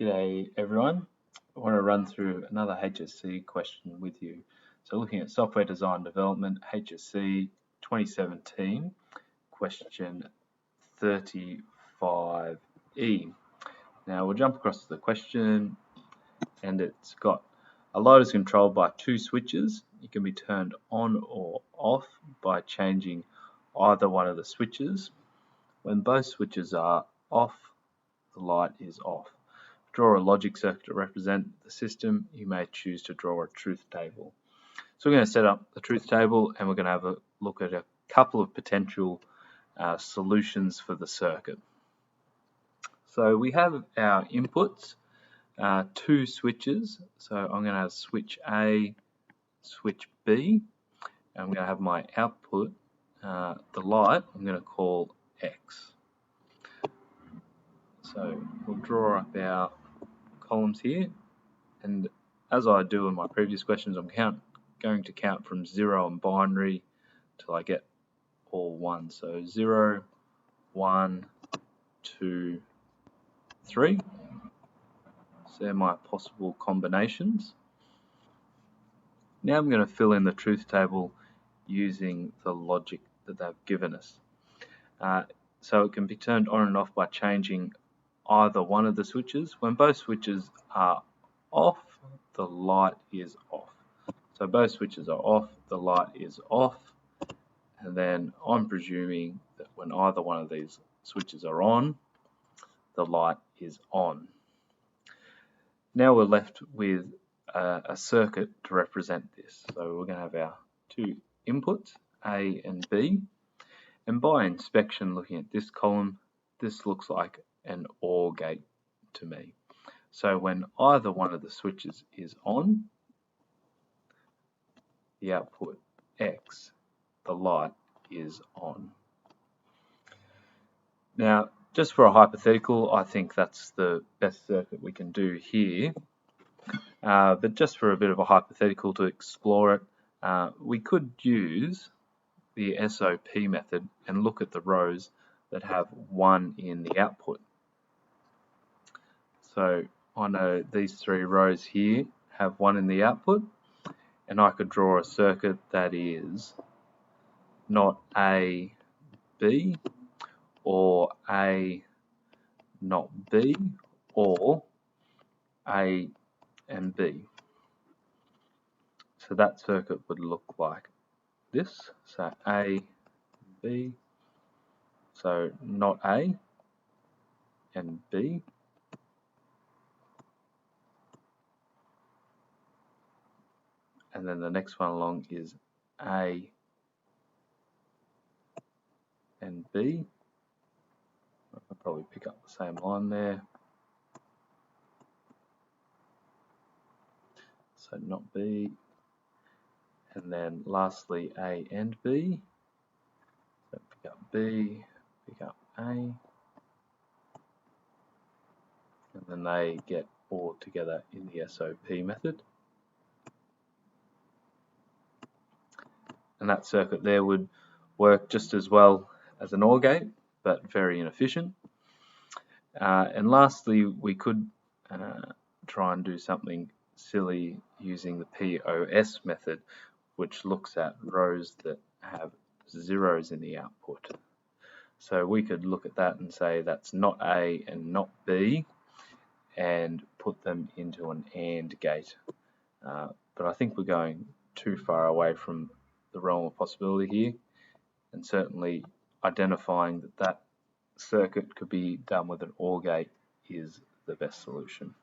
G'day everyone. I want to run through another HSC question with you. So looking at Software Design Development, HSC 2017, question 35E. Now we'll jump across to the question, and it's got a load is controlled by two switches. It can be turned on or off by changing either one of the switches. When both switches are off, the light is off. Draw a logic circuit to represent the system. You may choose to draw a truth table. So we're going to set up the truth table, and we're going to have a look at a couple of potential solutions for the circuit. So we have our inputs, two switches. So I'm going to have switch A, switch B, and I'm going to have my output, the light, I'm going to call X. So we'll draw up our columns here, and as I do in my previous questions, I'm going to count from 0 and binary till I get all 1. So 0, 1, 2, 3. So they're my possible combinations. Now I'm going to fill in the truth table using the logic that they've given us. So it can be turned on and off by changing either one of the switches. When both switches are off, the light is off. So both switches are off, the light is off, and then I'm presuming that when either one of these switches are on, the light is on. Now we're left with a circuit to represent this. So we're going to have our two inputs, A and B, and by inspection, looking at this column, this looks like an OR gate to me. So when either one of the switches is on, the output X, the light is on. Now, just for a hypothetical, I think that's the best circuit we can do here. But just for a bit of a hypothetical to explore it, we could use the SOP method and look at the rows that have 1 in the output. So I know these 3 rows here have 1 in the output, and I could draw a circuit that is not A, B, or A, not B, or A and B. So that circuit would look like this. So A, B, so not A and B. And then the next one along is A and B. I'll probably pick up the same line there. So not B. And then lastly A and B. So pick up B, pick up A. And then they get all together in the SOP method. And that circuit there would work just as well as an OR gate, but very inefficient. And lastly, we could try and do something silly using the POS method, which looks at rows that have zeros in the output. So we could look at that and say that's not A and not B, and put them into an AND gate. But I think we're going too far away from the realm of possibility here, and certainly identifying that that circuit could be done with an OR gate is the best solution.